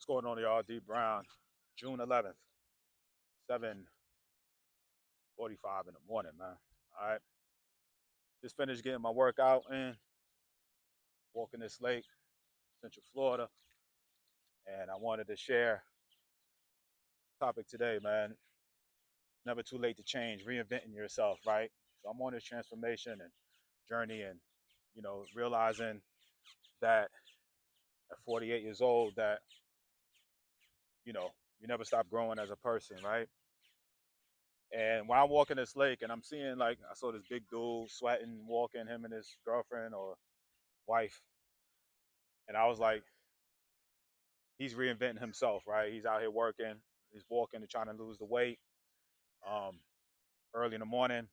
What's going on, y'all? D Brown, June 11th, 7:45 in the morning, man. All right, just finished getting my workout in, walking this lake, Central Florida, and I wanted to share a topic today, man. Never too late to change, reinventing yourself, right? So I'm on this transformation and journey, and realizing that at 48 years old, that you know you never stop growing as a person, right? And when I'm walking this lake and I'm seeing, like, I saw this big dude sweating, walking, him and his girlfriend or wife. And I was like, he's reinventing himself, right? He's out here working, he's walking and trying to lose the weight. Um, Early in the morning,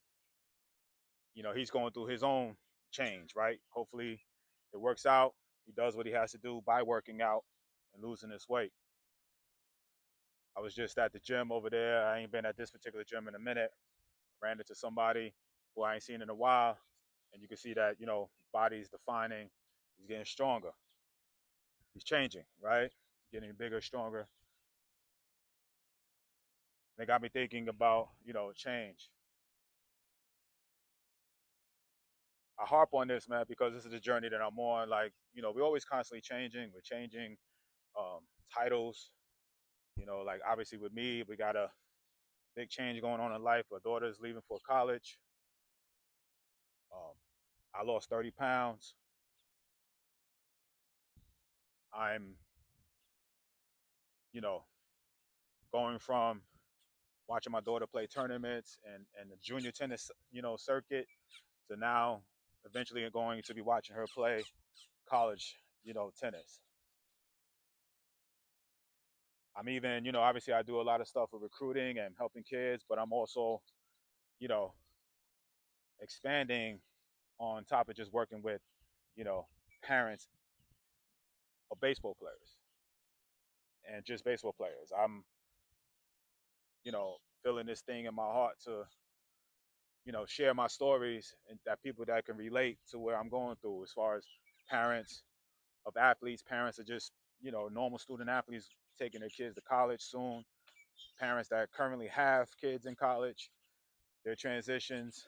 he's going through his own change, right? Hopefully it works out. He does what he has to do by working out and losing his weight. I was just at the gym over there. I ain't been at this particular gym in a minute. Ran into somebody who I ain't seen in a while. And you can see that, body's defining. He's getting stronger. He's changing, right? Getting bigger, stronger. They got me thinking about, change. I harp on this, man, because this is the journey that I'm on. Like, we're always constantly changing. We're changing um, titles. Like, obviously with me, we got a big change going on in life. My daughter's leaving for college. Um, I lost 30 pounds. I'm, you know, going from watching my daughter play tournaments and the junior tennis, circuit, to now eventually going to be watching her play college, tennis. I'm even, obviously I do a lot of stuff with recruiting and helping kids, but I'm also, you know, expanding on top of just working with, you know, parents of baseball players and just baseball players. I'm, feeling this thing in my heart to, share my stories and that people that can relate to where I'm going through as far as parents of athletes, parents of just, normal student athletes taking their kids to college soon, parents that currently have kids in college, their transitions,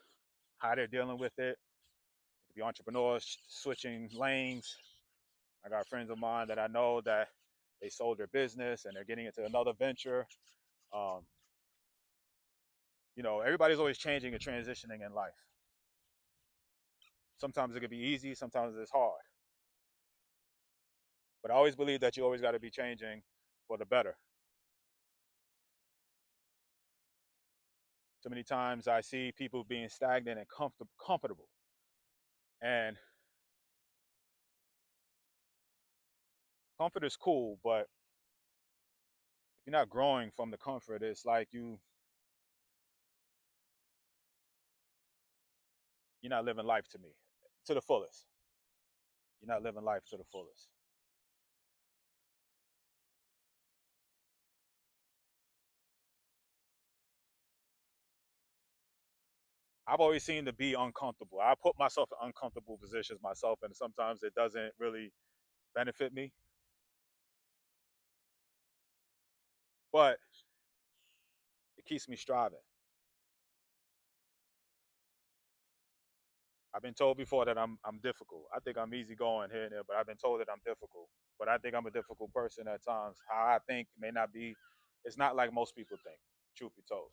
how they're dealing with it. It could be entrepreneurs switching lanes. I got friends of mine that I know that they sold their business and they're getting into another venture. Um, everybody's always changing and transitioning in life. Sometimes it could be easy, sometimes it's hard. But I always believe that you always got to be changing for the better. So many times I see people being stagnant and comfortable. And comfort is cool, but if you're not growing from the comfort, it's like you're not living life to me to the fullest. You're not living life to the fullest. I've always seemed to be uncomfortable. I put myself in uncomfortable positions myself, and sometimes it doesn't really benefit me. But it keeps me striving. I've been told before that I'm difficult. I think I'm easygoing here and there, but I've been told that I'm difficult. But I think I'm a difficult person at times. How I think may not be. It's not like most people think. Truth be told,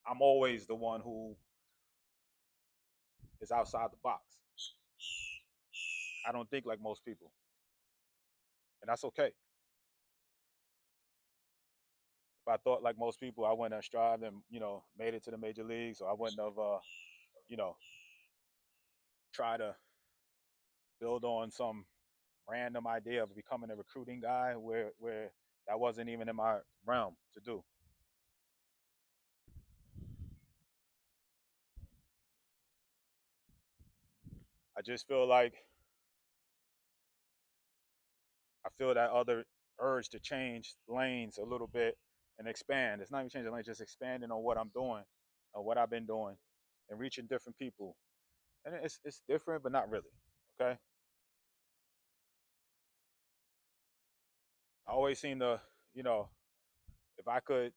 I'm always the one who is outside the box. I don't think like most people, and that's okay. If I thought like most people, I wouldn't have strived and made it to the major leagues, or I wouldn't have you know try to build on some random idea of becoming a recruiting guy where that wasn't even in my realm to do. I just feel like I feel that other urge to change lanes a little bit and expand. It's not even changing lanes, just expanding on what I'm doing or what I've been doing and reaching different people. And it's different, but not really. Okay. I always seem to, you know, if I could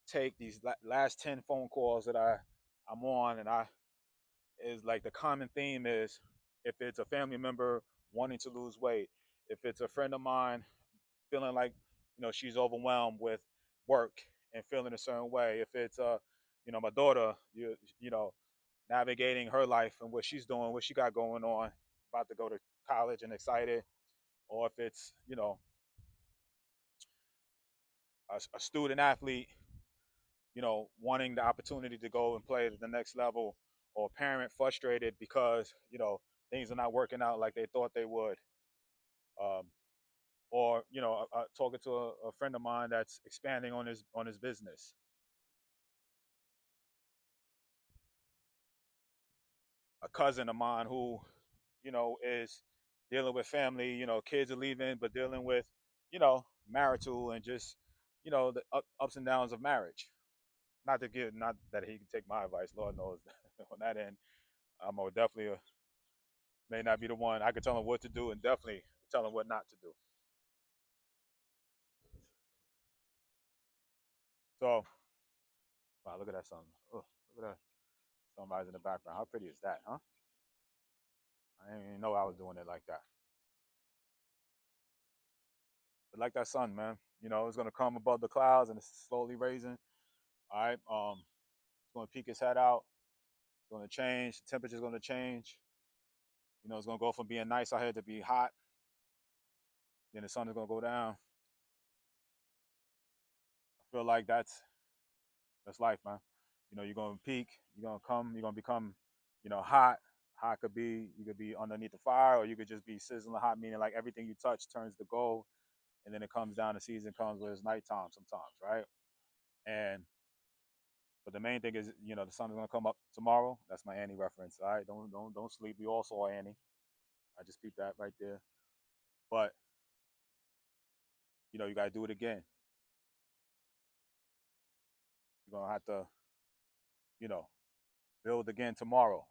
take these last 10 phone calls that I'm on, and I is like the common theme is if it's a family member wanting to lose weight, if it's a friend of mine feeling like she's overwhelmed with work and feeling a certain way, if it's my daughter, you know navigating her life and what she's doing, what she got going on, about to go to college and excited, or if it's a student athlete, wanting the opportunity to go and play at the next level, or a parent frustrated because things are not working out like they thought they would, um, or talking to a friend of mine that's expanding on his business, a cousin of mine who is dealing with family, kids are leaving, but dealing with marital and just the ups and downs of marriage. Not that he can take my advice, Lord knows. On that end, I'm definitely may not be the one. I could tell him what to do and definitely tell him what not to do. So, wow, look at that sun. Oh, look at that sunrise in the background. How pretty is that, huh? I didn't even know I was doing it like that. But like that sun, man, it's gonna come above the clouds and it's slowly raising. All right, it's gonna peek its head out. It's gonna change. The temperature's gonna change. It's gonna go from being nice out here to be hot. Then the sun is gonna go down. I feel like that's life, man. You're gonna peak. You're gonna come. You're gonna become, hot. Hot could be you could be underneath the fire, or you could just be sizzling hot, meaning like everything you touch turns to gold. And then it comes down. The season comes where it's nighttime sometimes, right? And but the main thing is, the sun is gonna come up tomorrow. That's my Annie reference. All right, don't sleep. We all saw Annie. I just peeped that right there. But you gotta do it again. You're gonna have to, you know, build again tomorrow.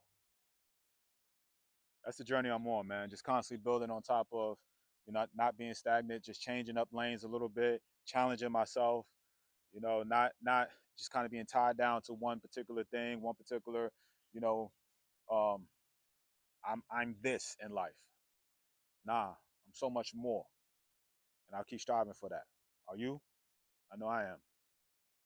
That's the journey I'm on, man. Just constantly building on top of, not being stagnant, just changing up lanes a little bit, challenging myself. Not just kind of being tied down to one particular thing, one particular, you know, um, I'm this in life. Nah, I'm so much more, and I'll keep striving for that. Are you? I know I am.